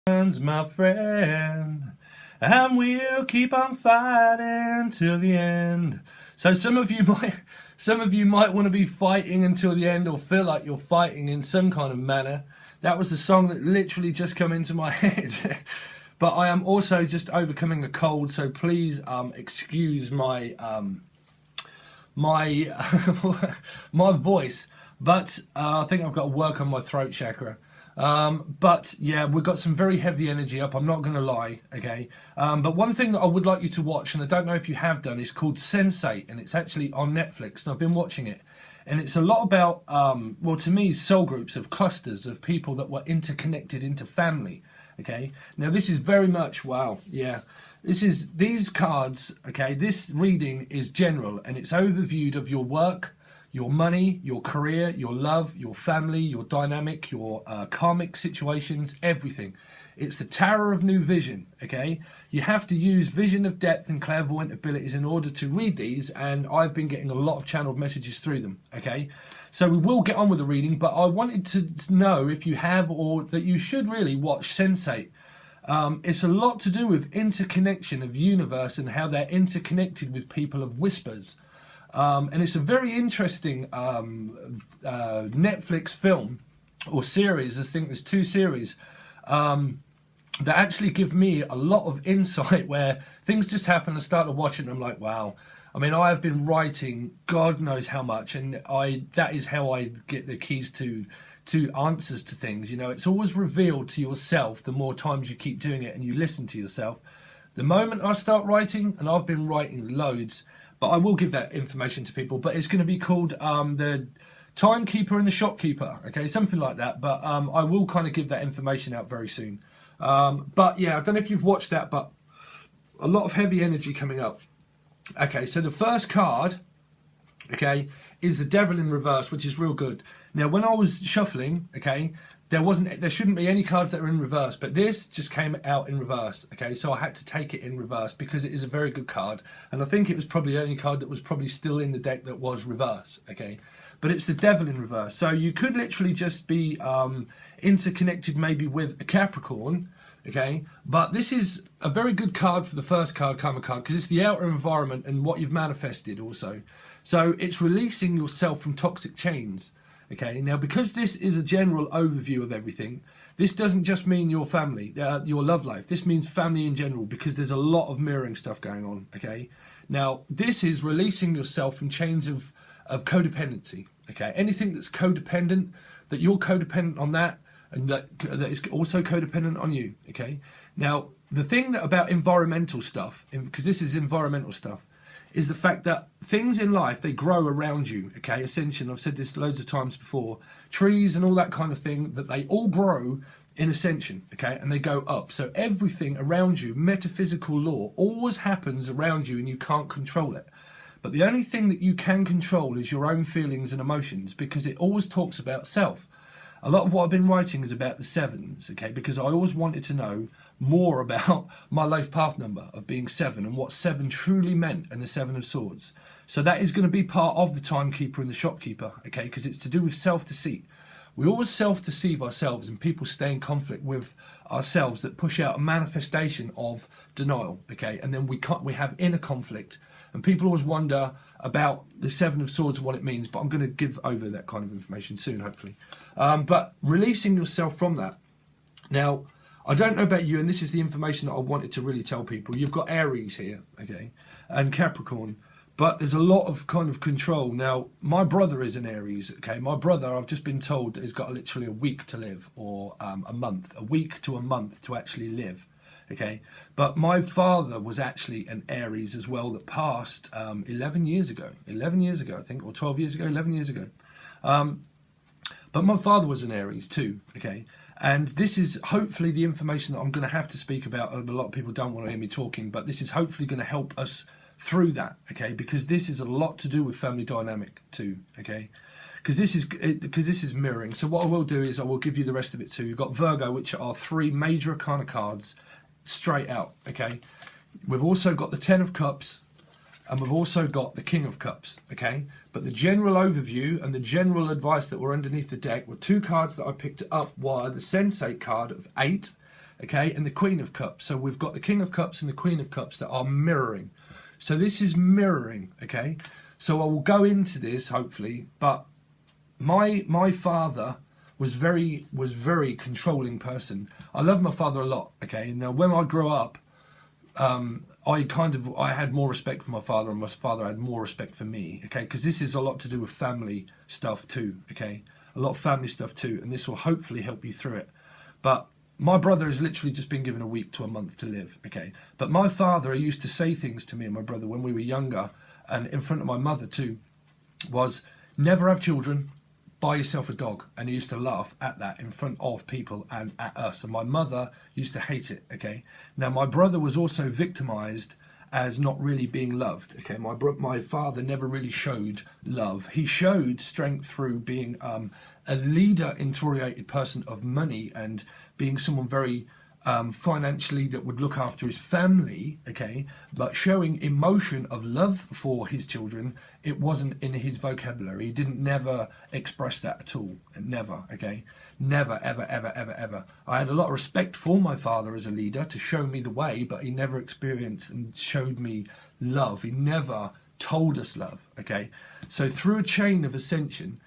My friend, and we'll keep on fighting till the end. So some of you might want to be fighting until the end, or feel like you're fighting in some kind of manner. That was a song that literally just come into my head. But I am also just overcoming a cold, so please excuse my my voice. But I think I've got to work on my throat chakra. But yeah, we've got some very heavy energy up, I'm not going to lie, okay? But one thing that I would like you to watch, and I don't know if you have done, is called Sense8, and it's actually on Netflix, and I've been watching it. And it's a lot about, well, to me, soul groups of clusters of people that were interconnected into family, okay? Now, this is very much, wow, yeah. These cards, okay, this reading is general, and it's overviewed of your work, your money, your career, your love, your family, your dynamic, your karmic situations, everything. It's the Tower of New Vision, okay? You have to use vision of depth and clairvoyant abilities in order to read these, and I've been getting a lot of channeled messages through them, okay? So we will get on with the reading, but I wanted to know if you have, or that you should really watch Sense8. It's a lot to do with interconnection of universe and how they're interconnected with people of whispers. And it's a very interesting Netflix film or series. I think there's 2 series that actually give me a lot of insight, where things just happen. I start to watch it and I'm like, wow. I mean, I have been writing God knows how much, and that is how I get the keys to answers to things. You know, it's always revealed to yourself the more times you keep doing it and you listen to yourself. The moment I start writing, and I've been writing loads, but I will give that information to people, but it's going to be called the Timekeeper and the Shopkeeper, okay, something like that. But I will kind of give that information out very soon. But yeah, I don't know if you've watched that, but a lot of heavy energy coming up. Okay, so the first card, okay, is the Devil in reverse, which is real good. Now, when I was shuffling, okay, there shouldn't be any cards that are in reverse, but this just came out in reverse, okay, so I had to take it in reverse because it is a very good card, and I think it was probably the only card that was probably still in the deck that was reverse, okay, but it's the Devil in reverse. So you could literally just be interconnected maybe with a Capricorn, okay, but this is a very good card for the first card, Karma card, because it's the outer environment and what you've manifested also. So it's releasing yourself from toxic chains. Okay, now because this is a general overview of everything, this doesn't just mean your family, your love life. This means family in general, because there's a lot of mirroring stuff going on, okay? Now, this is releasing yourself from chains of codependency, okay? Anything that's codependent, that you're codependent on that, and that is also codependent on you, okay? Now, the thing about environmental stuff, because this is environmental stuff, is the fact that things in life, they grow around you, okay? Ascension, I've said this loads of times before. Trees and all that kind of thing, that they all grow in ascension, okay? And they go up. So everything around you, metaphysical law, always happens around you and you can't control it. But the only thing that you can control is your own feelings and emotions, because it always talks about self. A lot of what I've been writing is about the 7s, okay, because I always wanted to know more about my life path number of being 7 and what 7 truly meant, and the 7 of Swords. So that is going to be part of the Timekeeper and the Shopkeeper, okay, because it's to do with self-deceit. We always self-deceive ourselves, and people stay in conflict with ourselves that push out a manifestation of denial, okay, and then we have inner conflict. And people always wonder about the 7 of Swords and what it means, but I'm going to give over that kind of information soon, hopefully. But releasing yourself from that. Now, I don't know about you, and this is the information that I wanted to really tell people. You've got Aries here, okay, and Capricorn, but there's a lot of kind of control. Now, my brother is an Aries, okay. My brother, I've just been told, has got literally a week to live, or a week to a month to actually live. Okay, but my father was actually an Aries as well, that passed 11 years ago, I think, or 12 years ago, 11 years ago. But my father was an Aries too, okay, and this is hopefully the information that I'm going to have to speak about. A lot of people don't want to hear me talking, but this is hopefully going to help us through that, okay, because this is a lot to do with family dynamic too, okay, because this is mirroring. So what I will do is I will give you the rest of it too. You've got Virgo, which are 3 major arcana cards, straight out, okay. We've also got the 10 of Cups, and we've also got the King of Cups, okay. But the general overview and the general advice that were underneath the deck were 2 cards that I picked up, were the Sense8 card of 8, okay, and the Queen of Cups. So we've got the King of Cups and the Queen of Cups that are mirroring. So this is mirroring, okay. So I will go into this hopefully, but my father was very controlling person. I love my father a lot, okay. Now when I grew up, I had more respect for my father, and my father had more respect for me, okay, because this is a lot to do with family stuff too, okay, a lot of family stuff too, and this will hopefully help you through it. But my brother has literally just been given a week to a month to live, okay. But my father used to say things to me and my brother when we were younger, and in front of my mother too, was never have children, buy yourself a dog. And he used to laugh at that in front of people and at us, and my mother used to hate it, okay. Now my brother was also victimized as not really being loved, okay. My father never really showed love. He showed strength through being a leader-oriented person of money and being someone very financially that would look after his family, okay, but showing emotion of love for his children, it wasn't in his vocabulary. He didn't never express that at all, never, okay, never, ever, ever, ever, ever. I had a lot of respect for my father as a leader to show me the way, but he never experienced and showed me love. He never told us love, okay. So through a chain of ascension,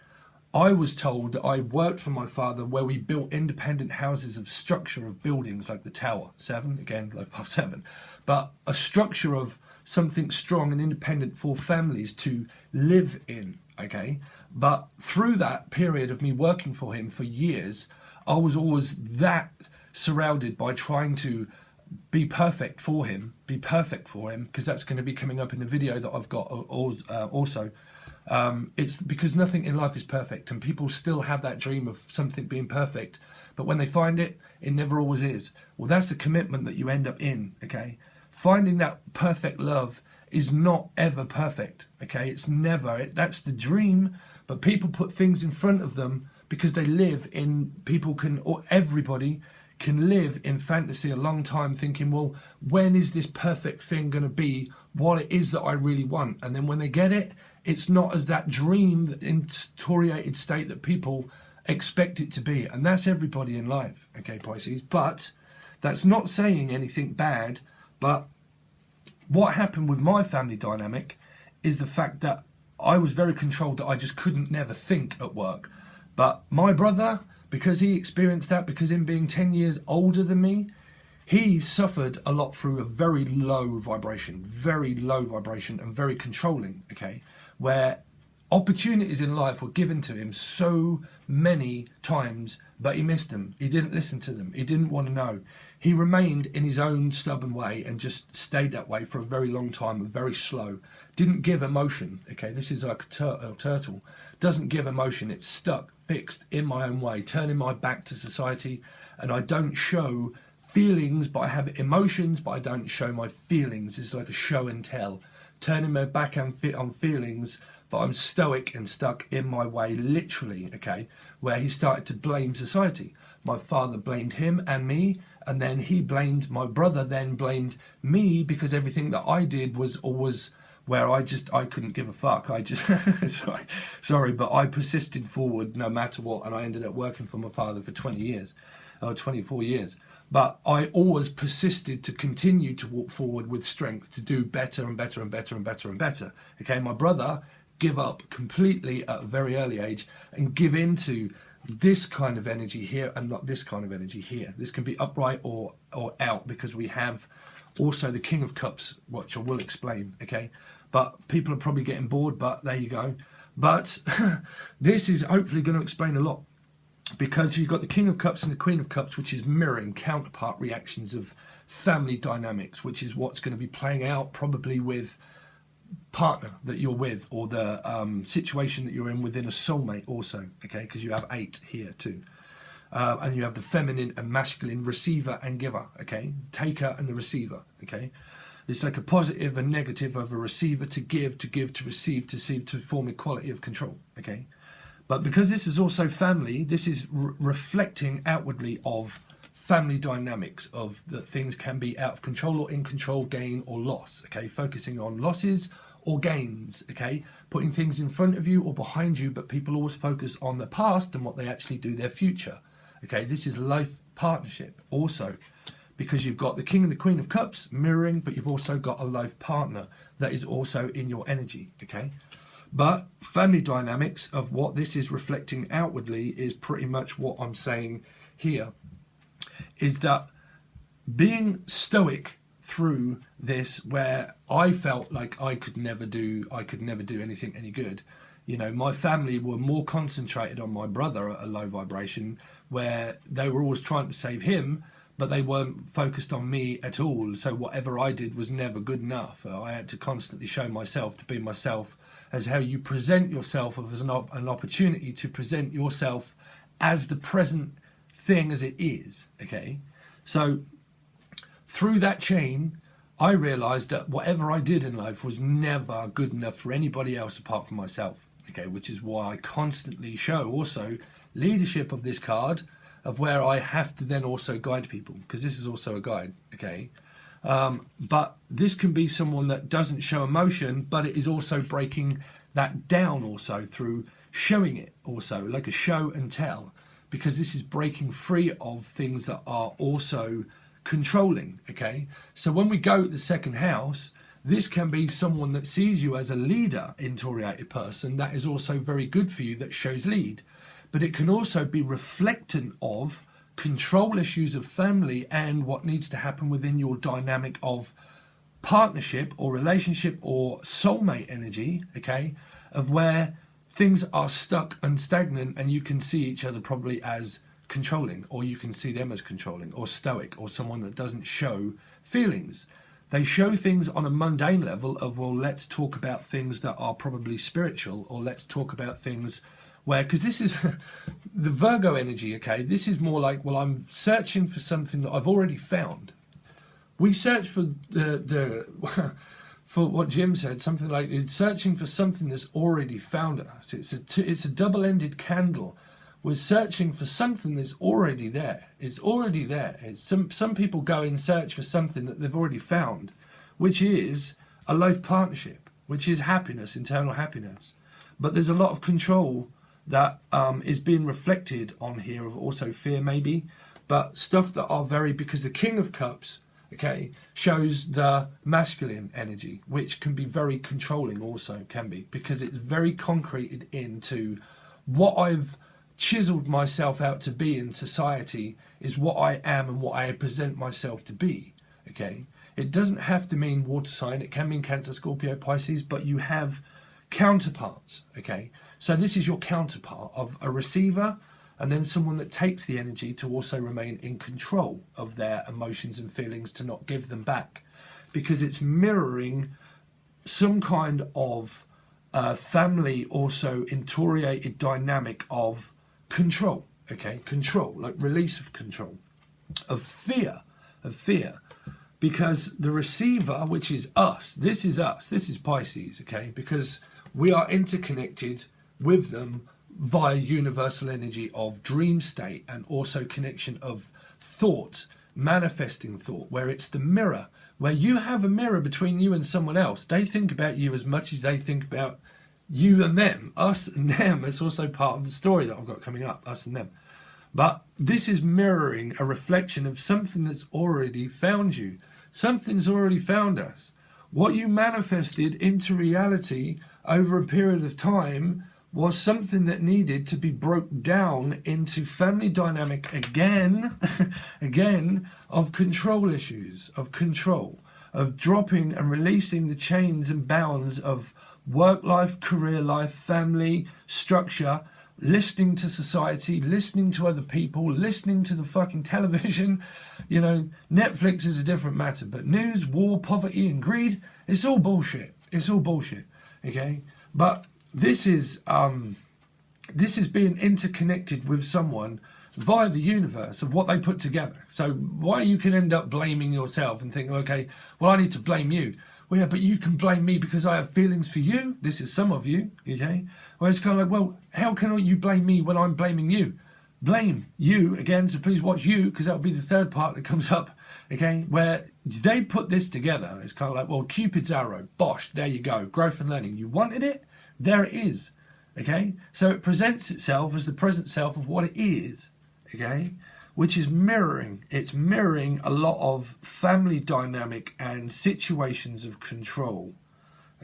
I was told that I worked for my father where we built independent houses of structure of buildings like the Tower 7, again, like Puff 7, but a structure of something strong and independent for families to live in, okay? But through that period of me working for him for years, I was always that surrounded by trying to be perfect for him, because that's going to be coming up in the video that I've got also. It's because nothing in life is perfect, and people still have that dream of something being perfect, but when they find it, it never always is. Well, that's the commitment that you end up in, okay? Finding that perfect love is not ever perfect, okay? It's never, that's the dream, but people put things in front of them because they live in, or everybody can live in fantasy a long time thinking, well, when is this perfect thing going to be what it is that I really want? And then when they get it, it's not as that dream, that intoriated state that people expect it to be. And that's everybody in life, okay, Pisces? But that's not saying anything bad. But what happened with my family dynamic is the fact that I was very controlled, that I just couldn't never think at work. But my brother, because he experienced that, because him being 10 years older than me, he suffered a lot through a very low vibration and very controlling, okay, where opportunities in life were given to him so many times, but he missed them. He didn't listen to them. He didn't want to know. He remained in his own stubborn way and just stayed that way for a very long time, and very slow. Didn't give emotion, okay, this is like a turtle. Doesn't give emotion. It's stuck, fixed in my own way, turning my back to society, and I don't show feelings, but I have emotions, but I don't show my feelings. It's like a show and tell. Turning my back on feelings, but I'm stoic and stuck in my way, literally, okay, where he started to blame society. My father blamed him and me, and then he blamed my brother, then blamed me, because everything that I did was always where I couldn't give a fuck. I just, sorry, but I persisted forward no matter what, and I ended up working for my father for 20 years, or 24 years. But I always persisted to continue to walk forward with strength, to do better and better and better and better and better. Okay, my brother give up completely at a very early age and give into this kind of energy here and not this kind of energy here. This can be upright or out, because we have also the King of Cups, which I will explain, okay? But people are probably getting bored, but there you go. But this is hopefully going to explain a lot, because you've got the King of Cups and the Queen of Cups, which is mirroring counterpart reactions of family dynamics, which is what's going to be playing out probably with partner that you're with, or the situation that you're in within a soulmate also, okay, because you have 8 here too. And you have the feminine and masculine receiver and giver, okay, taker and the receiver, okay. It's like a positive and negative of a receiver to give, to receive, to form equality of control, okay. But because this is also family, this is reflecting outwardly of family dynamics, of that things can be out of control or in control, gain or loss, okay, focusing on losses or gains, okay, putting things in front of you or behind you, but people always focus on the past and what they actually do, their future, okay. This is life partnership also, because you've got the King and the Queen of Cups mirroring, but you've also got a life partner that is also in your energy, okay? But family dynamics of what this is reflecting outwardly is pretty much what I'm saying here, is that being stoic through this, where I felt like I could never do anything any good. You know, my family were more concentrated on my brother at a low vibration, where they were always trying to save him, but they weren't focused on me at all. So whatever I did was never good enough. I had to constantly show myself to be myself, as how you present yourself as an opportunity to present yourself as the present thing as it is, okay? So through that chain, I realized that whatever I did in life was never good enough for anybody else apart from myself, okay? Which is why I constantly show also leadership of this card, of where I have to then also guide people, because this is also a guide, okay? But this can be someone that doesn't show emotion, but it is also breaking that down also through showing it also, like a show and tell, because this is breaking free of things that are also controlling, okay? So when we go to the second house, this can be someone that sees you as a leader, intoriated person, that is also very good for you, that shows lead. But it can also be reflectant of control issues of family and what needs to happen within your dynamic of partnership or relationship or soulmate energy, okay, of where things are stuck and stagnant, and you can see each other probably as controlling, or you can see them as controlling or stoic, or someone that doesn't show feelings. They show things on a mundane level of, well, let's talk about things that are probably spiritual, or let's talk about things where, because this is the Virgo energy, okay, this is more like, well, I'm searching for something that I've already found. We search for the for what Jim said, something like it's searching for something that's already found us. It's a double-ended candle. We're searching for something that's already there. It's already there. It's some people go and search for something that they've already found, which is a life partnership, which is happiness, internal happiness. But there's a lot of control that is being reflected on here, of also fear maybe, but stuff that are very, because the King of Cups, okay, shows the masculine energy, which can be very controlling also, can be, because it's very concreted into what I've chiseled myself out to be in society is what I am and what I present myself to be, okay? It doesn't have to mean water sign, it can mean Cancer, Scorpio, Pisces, but you have counterparts, okay? So this is your counterpart of a receiver, and then someone that takes the energy to also remain in control of their emotions and feelings, to not give them back, because it's mirroring some kind of family also intoriated dynamic of control, okay? Control, like release of control, of fear, because the receiver, which is us, this is Pisces, okay? Because we are interconnected with them via universal energy of dream state, and also connection of thought, manifesting thought, where it's the mirror, where you have a mirror between you and someone else. They think about you as much as they think about you and them, us and them. It's also part of the story that I've got coming up, us and them. But this is mirroring a reflection of something that's already found you. Something's already found us. What you manifested into reality over a period of time was something that needed to be broke down into family dynamic again, of control issues, of control, of dropping and releasing the chains and bounds of work life, career life, family, structure, listening to society, listening to other people, listening to the fucking television. You know, Netflix is a different matter, but news, war, poverty and greed, it's all bullshit. It's all bullshit, okay? But this is being interconnected with someone via the universe of what they put together. So why you can end up blaming yourself and think, okay, well, I need to blame you. Well, yeah, but you can blame me because I have feelings for you. This is some of you, okay? Well, it's kind of like, well, how can you blame me when I'm blaming you? Blame you again, so please watch you, because that'll be the third part that comes up, okay? Where they put this together. It's kind of like, well, Cupid's arrow, bosh, there you go, growth and learning. You wanted it, there it is, okay? So it presents itself as the present self of what it is, okay? which is mirroring. It's mirroring a lot of family dynamic and situations of control.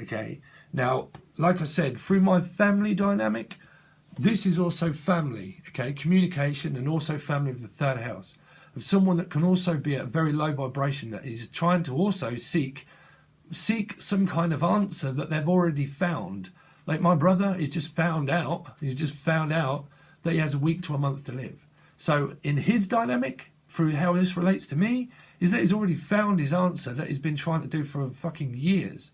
Okay, now, like I said, through my family dynamic, this is also family, okay, communication, and also family of the third house, of someone that can also be at a very low vibration, that is trying to also seek some kind of answer that they've already found. Like my brother he's just found out that he has a week to a month to live. So in his dynamic, through how this relates to me, is that he's already found his answer that he's been trying to do for fucking years.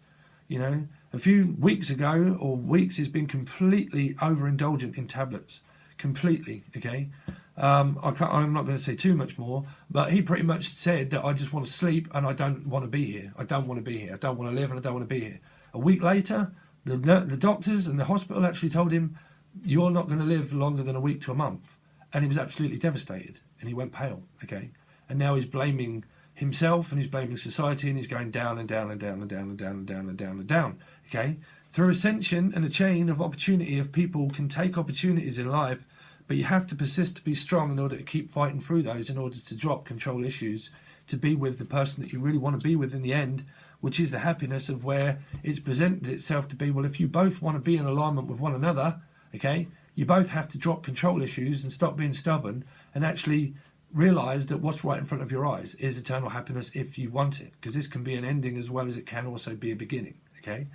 You know, a few weeks ago, or weeks, he's been completely overindulgent in tablets. Completely, okay? I'm not going to say too much more, but he pretty much said that I just want to sleep and I don't want to be here. I don't want to be here. I don't want to live and I don't want to be here. A week later, the doctors and the hospital actually told him, you're not going to live longer than a week to a month. And he was absolutely devastated and he went pale, okay? And now he's blaming himself and he's blaming society and he's going down and down and down and down and down and down and down and down, okay? Through ascension and a chain of opportunity, of people can take opportunities in life, but you have to persist to be strong in order to keep fighting through those, in order to drop control issues, to be with the person that you really want to be with in the end, which is the happiness of where it's presented itself to be. Well, if you both want to be in alignment with one another, okay, you both have to drop control issues and stop being stubborn and actually realise that what's right in front of your eyes is eternal happiness if you want it, because this can be an ending as well as it can also be a beginning, okay?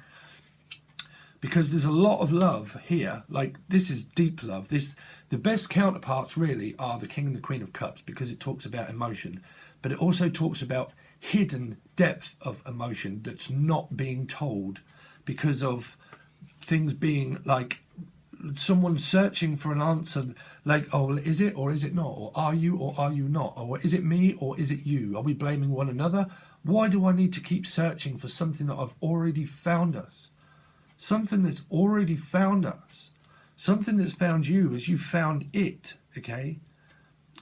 Because there's a lot of love here. Like, this is deep love. The best counterparts really are the King and the Queen of Cups, because it talks about emotion, but it also talks about hidden depth of emotion that's not being told because of things being like someone searching for an answer, like, oh, is it or is it not, or are you not, or is it me or is it you, are we blaming one another? Why do I need to keep searching for something that I've already found us, something that's already found us, something that's found you as you found it, okay?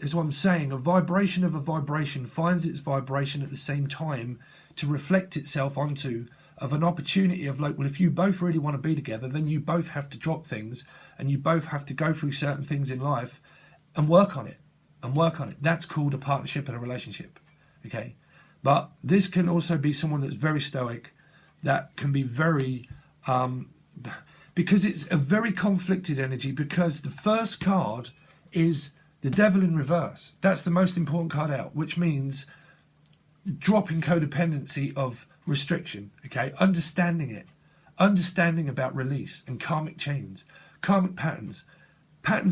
Is what I'm saying. A vibration of a vibration finds its vibration at the same time to reflect itself onto of an opportunity of like, well, if you both really want to be together, then you both have to drop things and you both have to go through certain things in life and work on it. That's called a partnership and a relationship, okay? But this can also be someone that's very stoic, that can be very, because it's a very conflicted energy, because the first card is the Devil in reverse. That's the most important card out, which means dropping codependency of restriction, okay? Understanding it, understanding about release and karmic chains, karmic patterns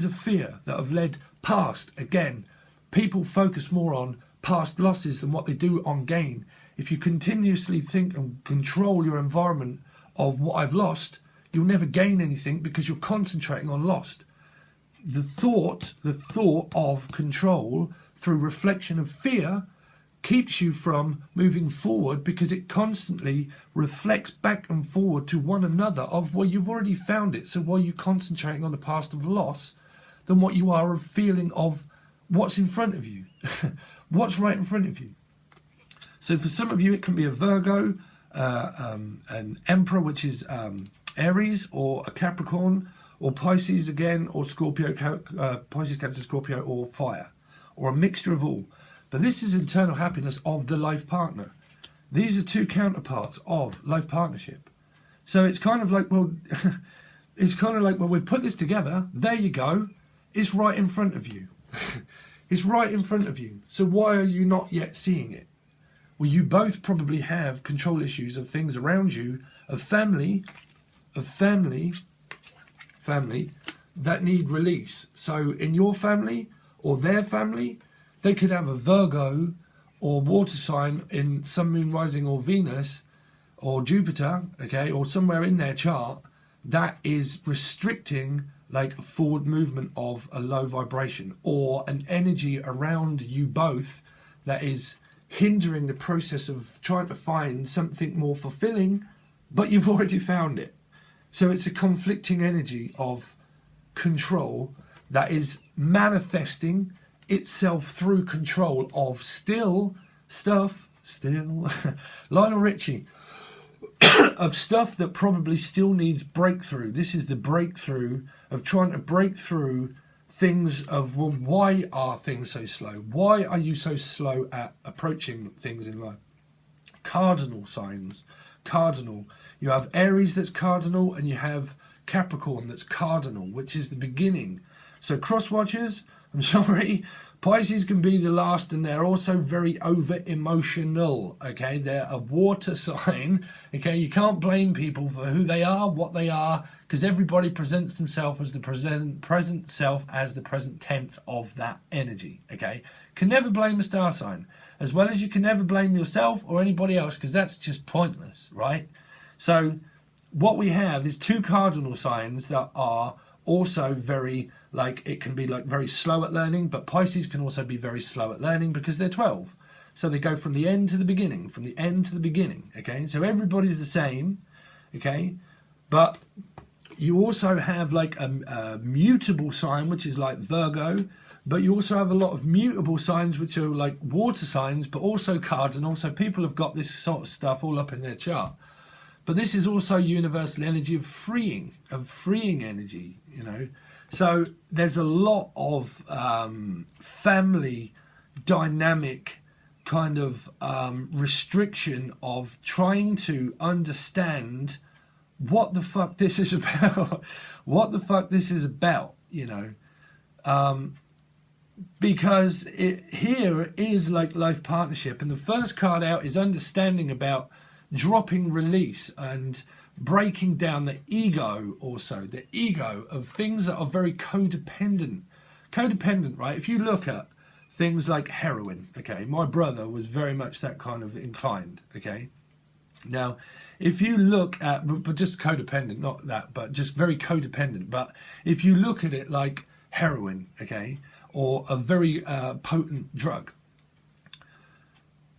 of fear that have led past. Again, people focus more on past losses than what they do on gain. If you continuously think and control your environment of what I've lost, you'll never gain anything because you're concentrating on lost. The thought of control through reflection of fear keeps you from moving forward, because it constantly reflects back and forward to one another of, well, you've already found it, so why are you concentrating on the past of loss than what you are of feeling of what's in front of you, what's right in front of you. So for some of you it can be a Virgo, an Emperor, which is Aries, or a Capricorn, or Pisces again, or Scorpio, Pisces, Cancer, Scorpio, or fire, or a mixture of all. But this is internal happiness of the life partner. These are two counterparts of life partnership. So it's kind of like, well, we've put this together. There you go. It's right in front of you. It's right in front of you. So why are you not yet seeing it? Well, you both probably have control issues of things around you, of family that need release. So in your family or their family, they could have a Virgo or water sign in Sun, Moon, Rising, or Venus, or Jupiter, okay, or somewhere in their chart that is restricting like a forward movement of a low vibration, or an energy around you both that is hindering the process of trying to find something more fulfilling, but you've already found it. So it's a conflicting energy of control that is manifesting itself through control of still Lionel Richie, of stuff that probably still needs breakthrough. This is the breakthrough of trying to break through things of, well, why are things so slow? Why are you so slow at approaching things in life? Cardinal signs. Cardinal. You have Aries that's cardinal, and you have Capricorn that's cardinal, which is the beginning. So cross watchers, I'm sorry, Pisces can be the last, and they're also very over emotional. Okay, they're a water sign. Okay, you can't blame people for who they are, what they are, because everybody presents themselves as the present self, as the present tense of that energy. Okay, can never blame a star sign, as well as you can never blame yourself or anybody else, because that's just pointless, right? So what we have is two cardinal signs that are also very, like, it can be like very slow at learning, but Pisces can also be very slow at learning because they're 12. So they go from the end to the beginning, from the end to the beginning. Okay, so everybody's the same. Okay, but you also have like a mutable sign, which is like Virgo, but you also have a lot of mutable signs, which are like water signs, but also cardinal. So people have got this sort of stuff all up in their chart. But this is also universal energy of freeing energy, you know. So there's a lot of family dynamic kind of restriction of trying to understand what the fuck this is about, what the fuck this is about, you know. Because here is like life partnership, and the first card out is understanding about dropping release and breaking down the ego, also the ego of things that are very codependent, right? If you look at things like heroin, okay, my brother was very much that kind of inclined. Okay, now if you look at, but just codependent, not that, but just very codependent. But if you look at it like heroin, okay, or a very potent drug,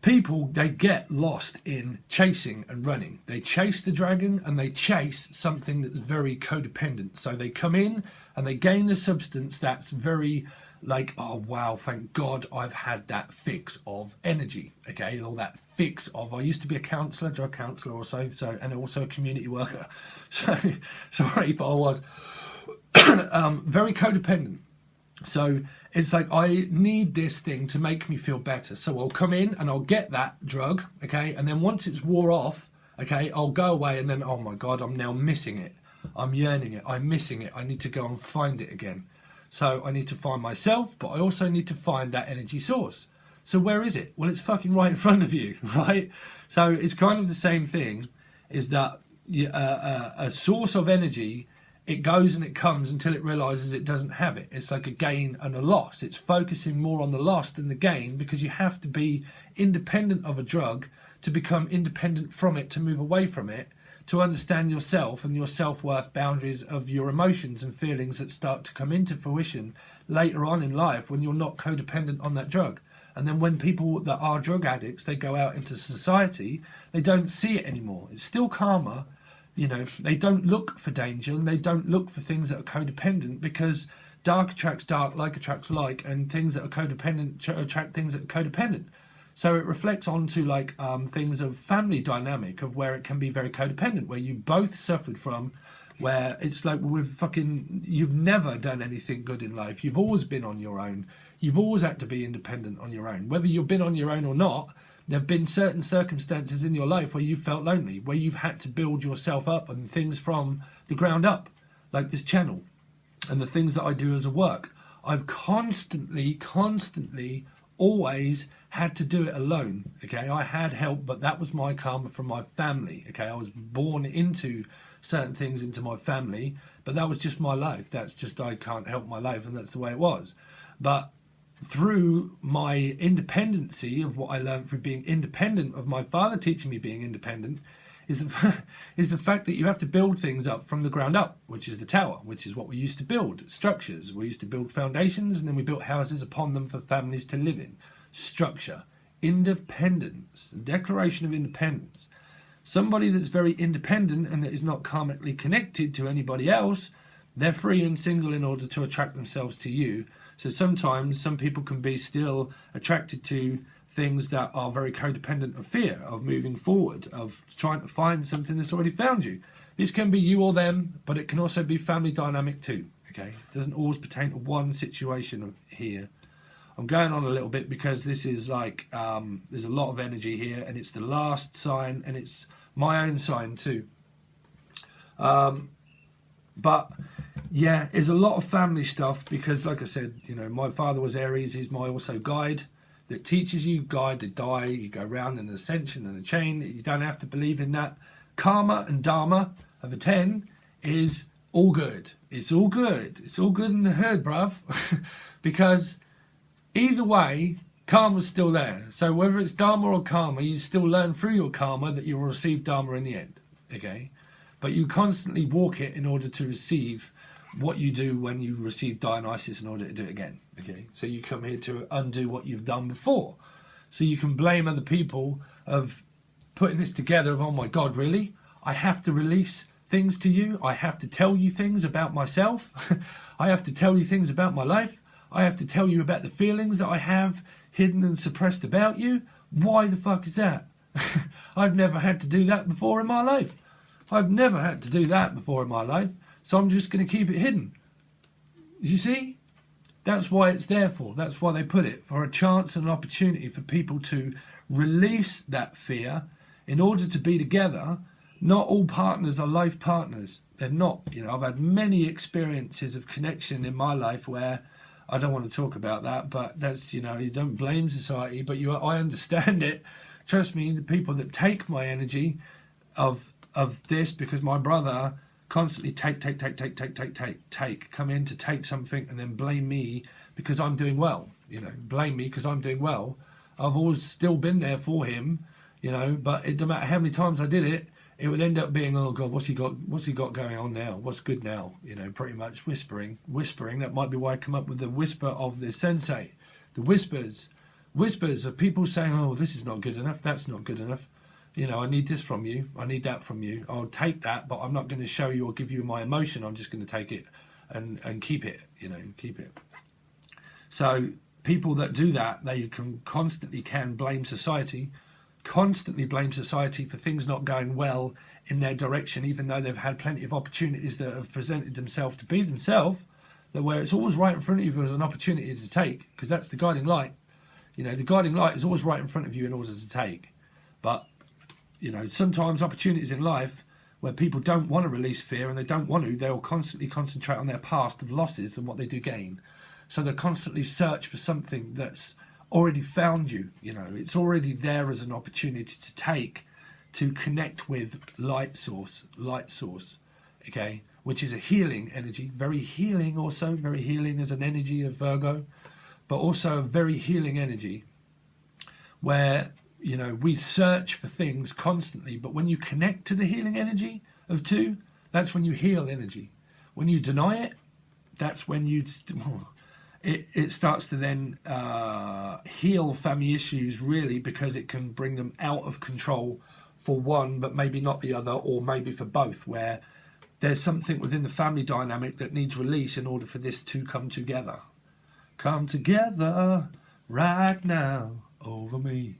people, they get lost in chasing and running. They chase the dragon and they chase something that's very codependent. So they come in and they gain a substance that's very like, oh wow, thank God I've had that fix of energy. Okay, or that fix of, I used to be a counsellor, drug counsellor also, so, and also a community worker. So sorry, but I was very codependent. So it's like, I need this thing to make me feel better. So I'll come in and I'll get that drug, okay? And then once it's wore off, okay, I'll go away and then, oh my God, I'm now missing it. I'm yearning it. I'm missing it. I need to go and find it again. So I need to find myself, but I also need to find that energy source. So where is it? Well, it's fucking right in front of you, right? So it's kind of the same thing, is that a source of energy, it goes and it comes until it realizes it doesn't have it. It's like a gain and a loss. It's focusing more on the loss than the gain, because you have to be independent of a drug to become independent from it, to move away from it, to understand yourself and your self-worth boundaries of your emotions and feelings that start to come into fruition later on in life when you're not codependent on that drug. And then when people that are drug addicts, they go out into society, they don't see it anymore. It's still karma. You know, they don't look for danger and they don't look for things that are codependent, because dark attracts dark, like attracts like, and things that are codependent attract things that are codependent. So it reflects onto like things of family dynamic, of where it can be very codependent, where you both suffered from, where it's like, you've never done anything good in life. You've always been on your own. You've always had to be independent on your own. Whether you've been on your own or not, there have been certain circumstances in your life where you've felt lonely, where you've had to build yourself up and things from the ground up, like this channel and the things that I do as a work. I've constantly, always had to do it alone. Okay, I had help, but that was my karma from my family. Okay, I was born into certain things into my family, but that was just my life. That's just, I can't help my life, and that's the way it was. But through my independency of what I learned through being independent, of my father teaching me being independent, is the fact that you have to build things up from the ground up, which is the tower, which is what we used to build, structures. We used to build foundations, and then we built houses upon them for families to live in. Structure, independence, declaration of independence. Somebody that's very independent and that is not karmically connected to anybody else, they're free and single in order to attract themselves to you. So sometimes some people can be still attracted to things that are very codependent of fear, of moving forward, of trying to find something that's already found you. This can be you or them, but it can also be family dynamic too. okay? It doesn't always pertain to one situation here. I'm going on a little bit because this is like, there's a lot of energy here, and it's the last sign, and it's my own sign too. But yeah, there's a lot of family stuff because, like I said, you know, my father was Aries. He's my also guide that teaches you, guide the die. You go round in an ascension and a chain. You don't have to believe in that. Karma and Dharma of a 10 is all good. It's all good. It's all good in the hood, bruv. Because either way, karma's still there. So whether it's Dharma or Karma, you still learn through your karma that you will receive Dharma in the end. Okay? But you constantly walk it in order to receive what you do when you receive Dionysus in order to do it again. Okay? So you come here to undo what you've done before. So you can blame other people of putting this together of, oh my God, really? I have to release things to you. I have to tell you things about myself. I have to tell you things about my life. I have to tell you about the feelings that I have hidden and suppressed about you. Why the fuck is that? I've never had to do that before in my life. I've never had to do that before in my life. So I'm just going to keep it hidden. You see? That's why it's there for. That's why they put it. For a chance and an opportunity for people to release that fear in order to be together. Not all partners are life partners. They're not. You know, I've had many experiences of connection in my life where I don't want to talk about that, but that's, you know, you don't blame society, but I understand it. Trust me, the people that take my energy of this, because my brother constantly take, come in to take something and then blame me because I'm doing well. You know, blame me because I'm doing well. I've always still been there for him, you know, but it don't matter how many times I did it, it would end up being, oh God, what's he got going on now? What's good now? You know, pretty much whispering. That might be why I come up with the whisper of the sensei. The whispers of people saying, oh, this is not good enough. That's not good enough. You know, I need this from you. I need that from you. I'll take that, but I'm not going to show you or give you my emotion. I'm just going to take it and keep it, you know, keep it. So people that do that, they constantly blame society. Constantly blame society for things not going well in their direction, even though they've had plenty of opportunities that have presented themselves to be themselves, that where it's always right in front of you as an opportunity to take, because that's the guiding light. You know, the guiding light is always right in front of you in order to take. But, you know, sometimes opportunities in life where people don't want to release fear and they don't want to, they'll constantly concentrate on their past of losses than what they do gain. So they constantly search for something that's already found you. You know, it's already there as an opportunity to take, to connect with light source, okay, which is a healing energy, very healing also, very healing as an energy of Virgo, but also a very healing energy where, you know, we search for things constantly, but when you connect to the healing energy of 2, that's when you heal energy. When you deny it, that's when it starts to then heal family issues, really, because it can bring them out of control for one, but maybe not the other, or maybe for both, where there's something within the family dynamic that needs release in order for this to come together. Come together right now over me.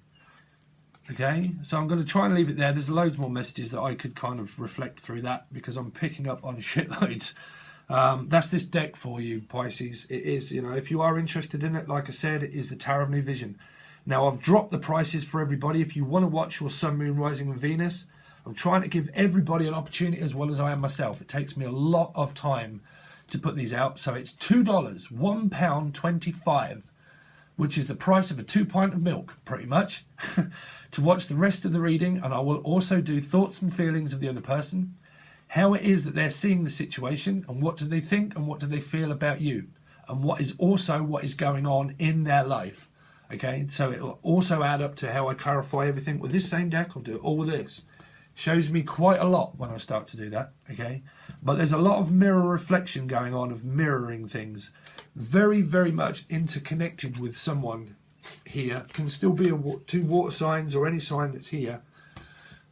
Okay, so I'm going to try and leave it there. There's loads more messages that I could kind of reflect through that because I'm picking up on shitloads. That's this deck for you, Pisces. It is, you know, if you are interested in it, like I said, it is the Tower of New Vision. Now, I've dropped the prices for everybody. If you want to watch your Sun, Moon, Rising and Venus, I'm trying to give everybody an opportunity as well as I am myself. It takes me a lot of time to put these out. So it's $2, £1.25, which is the price of a 2 pint of milk, pretty much, to watch the rest of the reading. And I will also do thoughts and feelings of the other person, how it is that they're seeing the situation, and what do they think and what do they feel about you, and what is going on in their life. Okay, so it will also add up to how I clarify everything with this same deck. I'll do it all with this. Shows me quite a lot when I start to do that. Okay, but there's a lot of mirror reflection going on, of mirroring things. Very, very much interconnected with someone here. Can still be 2 water signs or any sign that's here,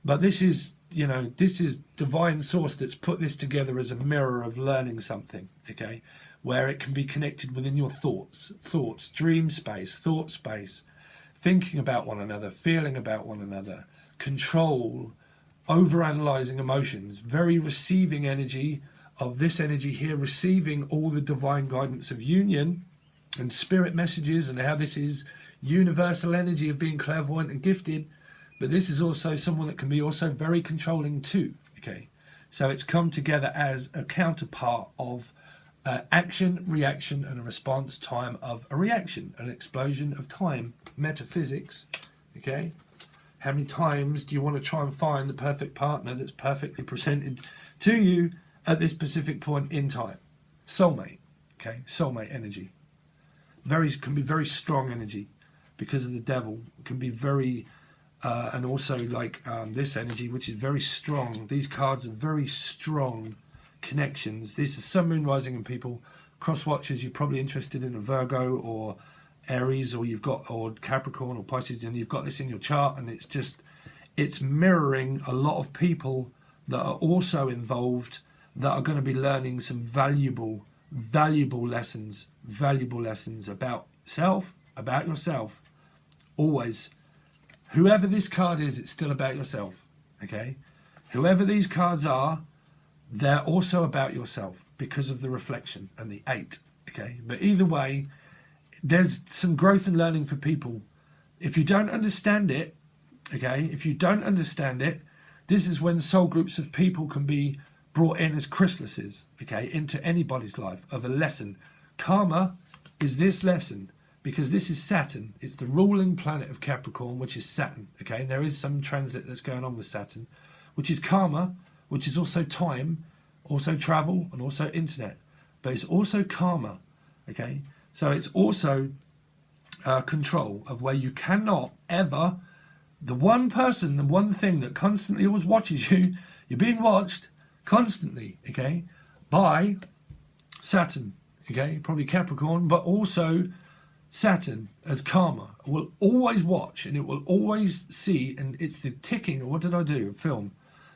but this is, you know, this is divine source that's put this together as a mirror of learning something, okay, where it can be connected within your thoughts, dream space, thought space, thinking about one another, feeling about one another, control, overanalyzing emotions, very receiving energy of this energy here receiving all the divine guidance of union and spirit messages, and how this is universal energy of being clairvoyant and gifted. But this is also someone that can be also very controlling too. Okay, so it's come together as a counterpart of action, reaction, and a response time of a reaction, an explosion of time, metaphysics. Okay, how many times do you want to try and find the perfect partner that's perfectly presented to you at this specific point in time? Soulmate. Okay, soulmate energy. Can be very strong energy because of the devil. It can be very and also like this energy, which is very strong. These cards are very strong connections. This is Sun, Moon, Rising, and people. Cross watchers, you're probably interested in a Virgo or Aries, or or Capricorn or Pisces, and you've got this in your chart, and it's mirroring a lot of people that are also involved, that are going to be learning some valuable lessons about self, about yourself. Always, whoever this card is, it's still about yourself. Okay, whoever these cards are, they're also about yourself because of the reflection and the 8. Okay, but either way, there's some growth and learning for people. If you don't understand it, okay, this is when soul groups of people can be brought in as chrysalises, okay, into anybody's life of a lesson. Karma is this lesson, because this is Saturn. It's the ruling planet of Capricorn, which is Saturn, okay? And there is some transit that's going on with Saturn, which is karma, which is also time, also travel, and also internet. But it's also karma, okay? So it's also control of where you cannot ever, the one person, the one thing that constantly always watches you, you're being watched constantly, okay, by Saturn, okay, probably Capricorn, but also Saturn as karma will always watch, and it will always see, and it's the ticking, or what did I do? A film.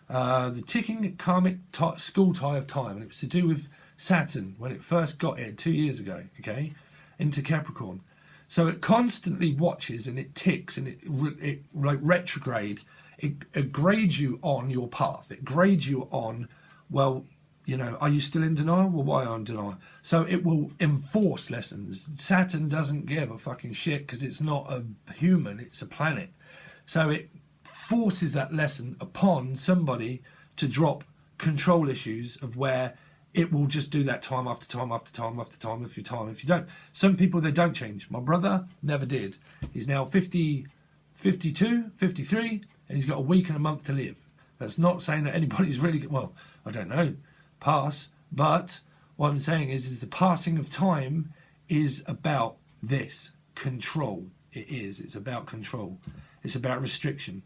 The ticking karmic school tie of time, and it was to do with Saturn when it first got here 2 years ago, okay, into Capricorn. So it constantly watches, and it ticks, and it like retrograde. It grades you on your path. It grades you on, well, you know, are you still in denial? Well, why are you in denial? So it will enforce lessons. Saturn doesn't give a fucking shit because it's not a human, it's a planet. So it forces that lesson upon somebody to drop control issues of where it will just do that time after time after time after time if you don't. Some people, they don't change. My brother never did. He's now 50, 52, 53, and he's got a week and a month to live. That's not saying that anybody's really, well, I don't know, pass, but what I'm saying is the passing of time is about this control. It's about control. It's about restriction.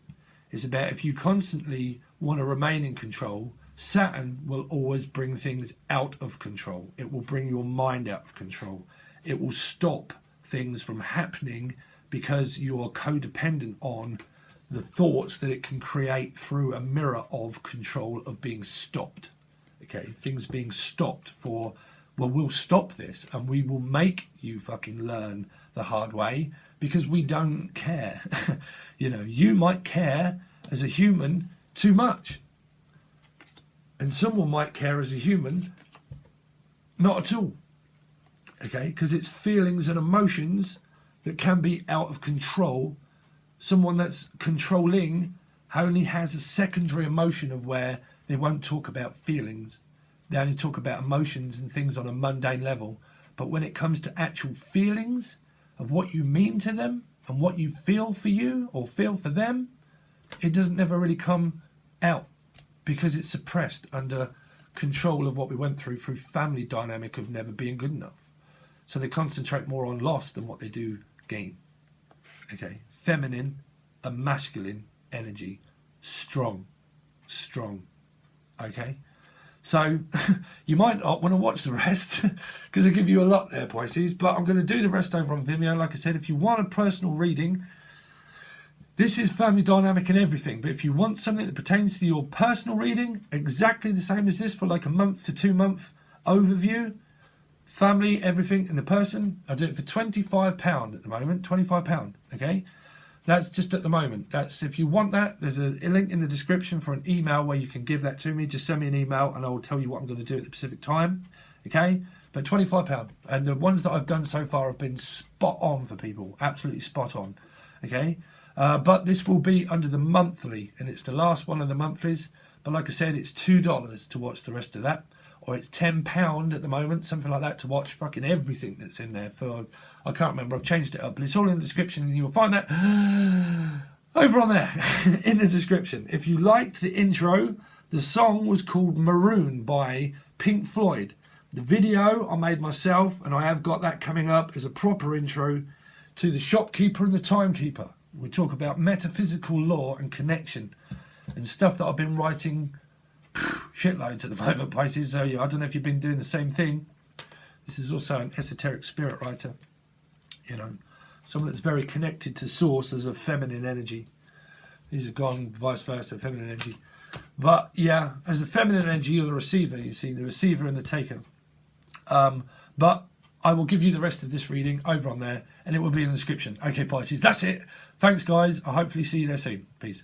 It's about, if you constantly want to remain in control, Saturn will always bring things out of control. It will bring your mind out of control. It will stop things from happening because you are codependent on the thoughts that it can create through a mirror of control of being stopped. Okay, things being stopped for, well, we'll stop this and we will make you fucking learn the hard way because we don't care. You know, you might care as a human too much. And someone might care as a human not at all. Okay, because it's feelings and emotions that can be out of control. Someone that's controlling only has a secondary emotion of where they won't talk about feelings. They only talk about emotions and things on a mundane level. But when it comes to actual feelings of what you mean to them and what you feel for you or feel for them, it doesn't never really come out because it's suppressed under control of what we went through family dynamic of never being good enough. So they concentrate more on loss than what they do gain. Okay, feminine and masculine energy, strong. Okay, so you might not want to watch the rest because I give you a lot there, Pisces, but I'm going to do the rest over on Vimeo. Like I said, if you want a personal reading, this is family dynamic and everything, but if you want something that pertains to your personal reading, exactly the same as this for like a month to 2 month overview, family, everything, and the person, I do it for £25 at the moment, £25, okay? That's just at the moment. That's if you want that, there's a link in the description for an email where you can give that to me. Just send me an email and I will tell you what I'm going to do at the specific time. Okay? But £25. And the ones that I've done so far have been spot on for people. Absolutely spot on. Okay? But this will be under the monthly, and it's the last one of the monthlies. But like I said, it's $2 to watch the rest of that. Or it's £10 at the moment, something like that, to watch fucking everything that's in there. For I can't remember, I've changed it up, but it's all in the description, and you'll find that over on there in the description. If you liked the intro, the song was called Marooned by Pink Floyd. The video I made myself, and I have got that coming up as a proper intro to The Shopkeeper and the Timekeeper. We talk about metaphysical law and connection and stuff that I've been writing shitloads at the moment, Pisces. So yeah, I don't know if you've been doing the same thing. This is also an esoteric spirit writer, you know, someone that's very connected to source as a feminine energy. These are gone vice versa, feminine energy. But yeah, as the feminine energy, you're the receiver. You see, the receiver and the taker. But I will give you the rest of this reading over on there, and it will be in the description. Okay, Pisces, that's it. Thanks, guys. I'll hopefully see you there soon. Peace.